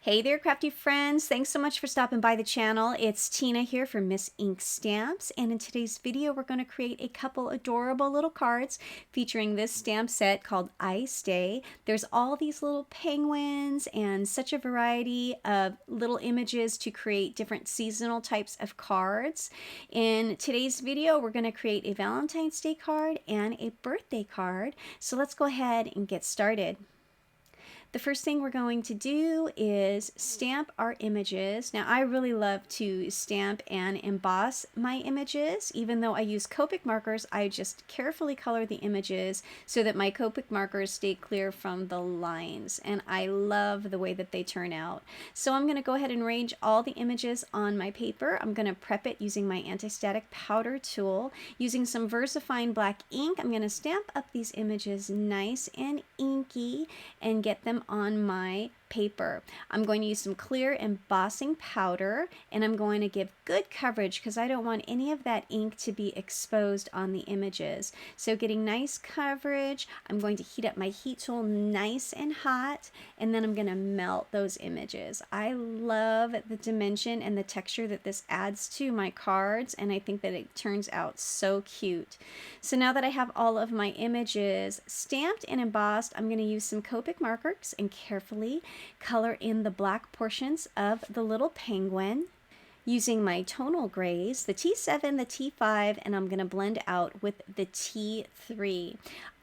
Hey there, crafty friends. Thanks so much for stopping by the channel. It's Tina here for Miss Ink Stamps, and in today's video we're going to create a couple adorable little cards featuring this stamp set called Ice Day. There's all these little penguins and such a variety of little images to create different seasonal types of cards. In today's video we're going to create a Valentine's Day card and a birthday card, so let's go ahead and get started. The first thing we're going to do is stamp our images. Now, I really love to stamp and emboss my images. Even though I use Copic markers, I just carefully color the images so that my Copic markers stay clear from the lines. And I love the way that they turn out. So I'm going to go ahead and arrange all the images on my paper. I'm going to prep it using my anti-static powder tool. Using some VersaFine black ink, I'm going to stamp up these images nice and inky and get them on my paper. I'm going to use some clear embossing powder, and I'm going to give good coverage because I don't want any of that ink to be exposed on the images. So getting nice coverage, I'm going to heat up my heat tool nice and hot, and then I'm going to melt those images. I love the dimension and the texture that this adds to my cards, and I think that it turns out so cute. So now that I have all of my images stamped and embossed, I'm going to use some Copic markers and carefully color in the black portions of the little penguin using my tonal grays, the T7, the T5, and I'm going to blend out with the T3.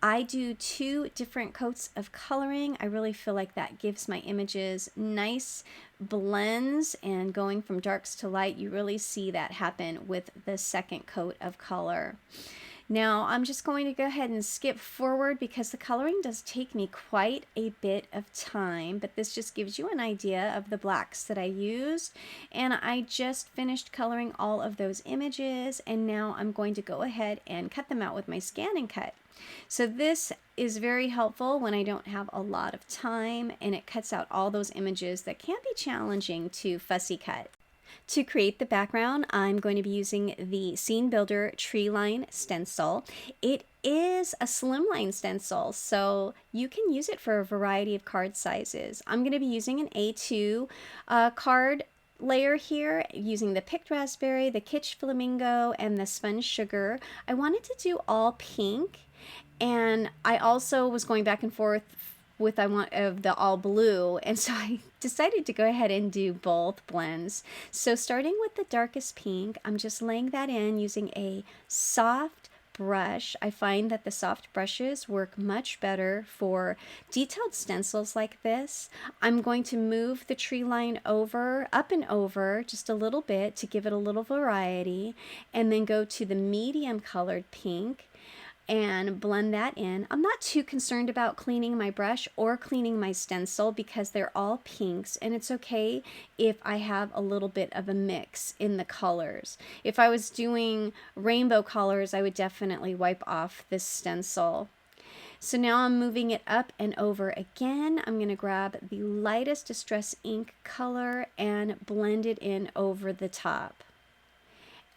I do 2 different coats of coloring. I really feel like that gives my images nice blends, and going from darks to light, you really see that happen with the second coat of color. Now I'm just going to go ahead and skip forward because the coloring does take me quite a bit of time, but this just gives you an idea of the blacks that I used. And I just finished coloring all of those images, and now I'm going to go ahead and cut them out with my Scan and Cut. So this is very helpful when I don't have a lot of time, and it cuts out all those images that can be challenging to fussy cut. To create the background, I'm going to be using the Scene Builder Tree Line Stencil. It is a slimline stencil, so you can use it for a variety of card sizes. I'm going to be using an A2 card layer here, using the Picked Raspberry, the Kitsch Flamingo, and the Spun Sugar. I wanted to do all pink, and I also was going back and forth with the all blue, and so I decided to go ahead and do both blends. So starting with the darkest pink, I'm just laying that in using a soft brush. I find that the soft brushes work much better for detailed stencils like this. I'm going to move the tree line over, up and over just a little bit to give it a little variety, and then go to the medium colored pink and blend that in. I'm not too concerned about cleaning my brush or cleaning my stencil because they're all pinks, and it's okay if I have a little bit of a mix in the colors. If I was doing rainbow colors, I would definitely wipe off this stencil. So now I'm moving it up and over again. I'm going to grab the lightest Distress Ink color and blend it in over the top.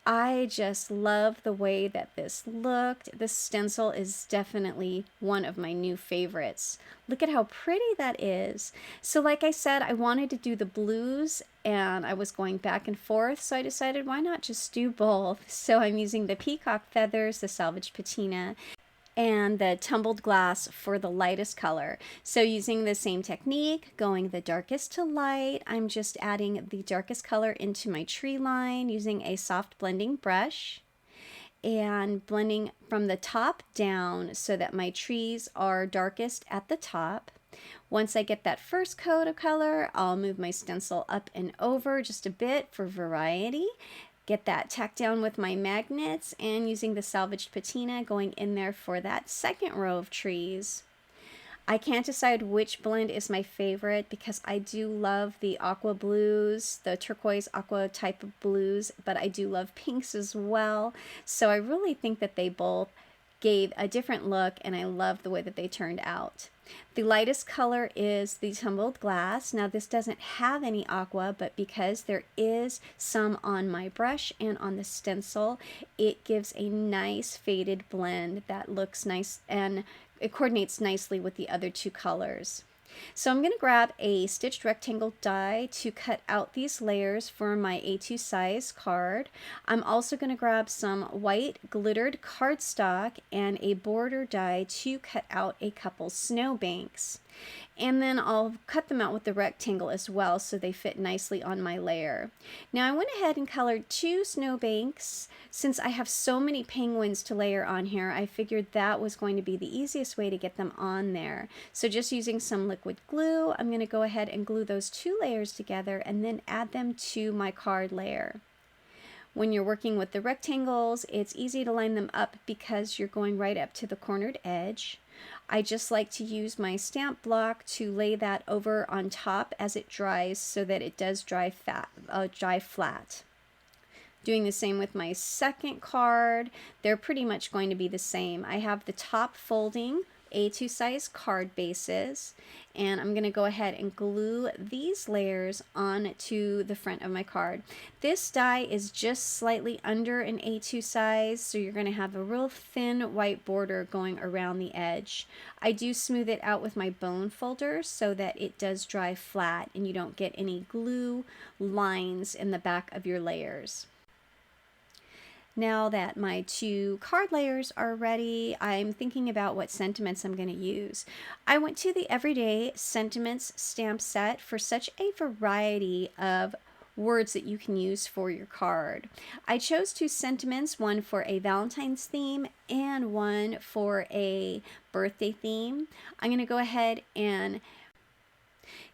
I just love the way that this looked. This stencil is definitely one of my new favorites. Look at how pretty that is. So like I said, I wanted to do the blues and I was going back and forth, so I decided why not just do both. So I'm using the peacock feathers, the salvage patina, and the tumbled glass for the lightest color. So using the same technique, going the darkest to light, I'm just adding the darkest color into my tree line using a soft blending brush and blending from the top down so that my trees are darkest at the top. Once I get that first coat of color, I'll move my stencil up and over just a bit for variety. Get that tacked down with my magnets, and using the salvaged patina going in there for that second row of trees. I can't decide which blend is my favorite because I do love the aqua blues, the turquoise aqua type of blues, but I do love pinks as well. So I really think that they both gave a different look, and I love the way that they turned out. The lightest color is the tumbled glass. Now this doesn't have any aqua, but because there is some on my brush and on the stencil, it gives a nice faded blend that looks nice, and it coordinates nicely with the other 2 colors. So I'm going to grab a stitched rectangle die to cut out these layers for my A2 size card. I'm also going to grab some white glittered cardstock and a border die to cut out a couple snowbanks. And then I'll cut them out with the rectangle as well so they fit nicely on my layer. Now I went ahead and colored 2 snowbanks. Since I have so many penguins to layer on here, I figured that was going to be the easiest way to get them on there. So just using some liquid glue, I'm going to go ahead and glue those 2 layers together and then add them to my card layer. When you're working with the rectangles, it's easy to line them up because you're going right up to the cornered edge. I just like to use my stamp block to lay that over on top as it dries so that it does dry flat. Doing the same with my second card. They're pretty much going to be the same. I have the top folding A2 size card bases, and I'm going to go ahead and glue these layers onto the front of my card. This die is just slightly under an A2 size, so you're going to have a real thin white border going around the edge. I do smooth it out with my bone folder so that it does dry flat and you don't get any glue lines in the back of your layers. Now that my 2 card layers are ready, I'm thinking about what sentiments I'm going to use. I went to the Everyday Sentiments stamp set for such a variety of words that you can use for your card. I chose 2 sentiments, one for a Valentine's theme and one for a birthday theme. I'm going to go ahead and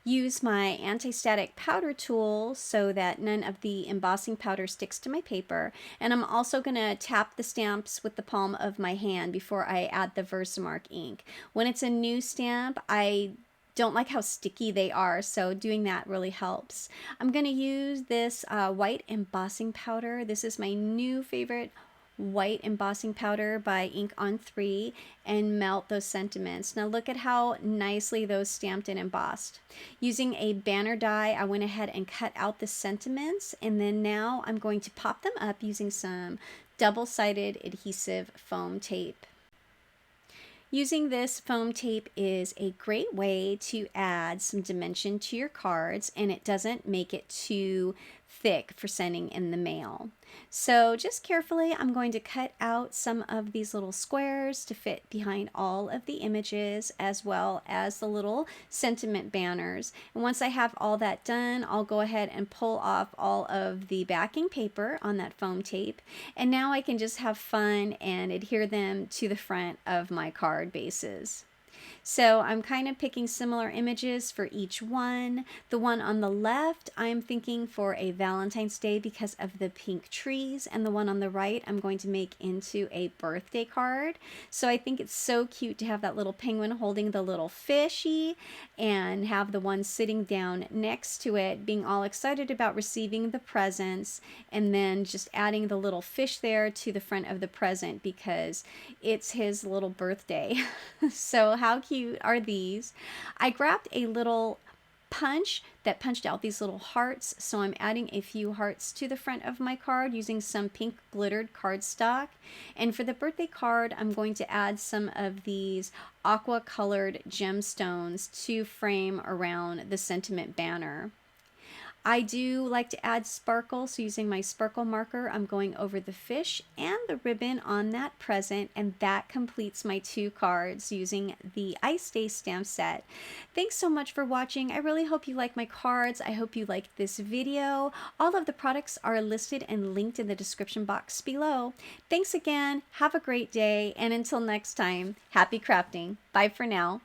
use my anti-static powder tool so that none of the embossing powder sticks to my paper, and I'm also going to tap the stamps with the palm of my hand before I add the Versamark ink. When it's a new stamp, I don't like how sticky they are, so doing that really helps. I'm going to use this white embossing powder. This is my new favorite white embossing powder by Ink on 3, and melt those sentiments. Now look at how nicely those stamped and embossed. Using a banner die, I went ahead and cut out the sentiments, and then now I'm going to pop them up using some double-sided adhesive foam tape. Using this foam tape is a great way to add some dimension to your cards, and it doesn't make it too thick for sending in the mail. So just carefully, I'm going to cut out some of these little squares to fit behind all of the images, as well as the little sentiment banners. And once I have all that done, I'll go ahead and pull off all of the backing paper on that foam tape. And now I can just have fun and adhere them to the front of my card bases. So I'm kind of picking similar images for each one. The one on the left, I'm thinking for a Valentine's Day because of the pink trees, and the one on the right I'm going to make into a birthday card. So I think it's so cute to have that little penguin holding the little fishy and have the one sitting down next to it being all excited about receiving the presents, and then just adding the little fish there to the front of the present because it's his little birthday. So how cute are these? I grabbed a little punch that punched out these little hearts, so I'm adding a few hearts to the front of my card using some pink glittered cardstock. And for the birthday card, I'm going to add some of these aqua colored gemstones to frame around the sentiment banner. I do like to add sparkle, so using my sparkle marker, I'm going over the fish and the ribbon on that present, and that completes my 2 cards using the Ice Day stamp set. Thanks so much for watching. I really hope you like my cards. I hope you liked this video. All of the products are listed and linked in the description box below. Thanks again. Have a great day, and until next time, happy crafting. Bye for now.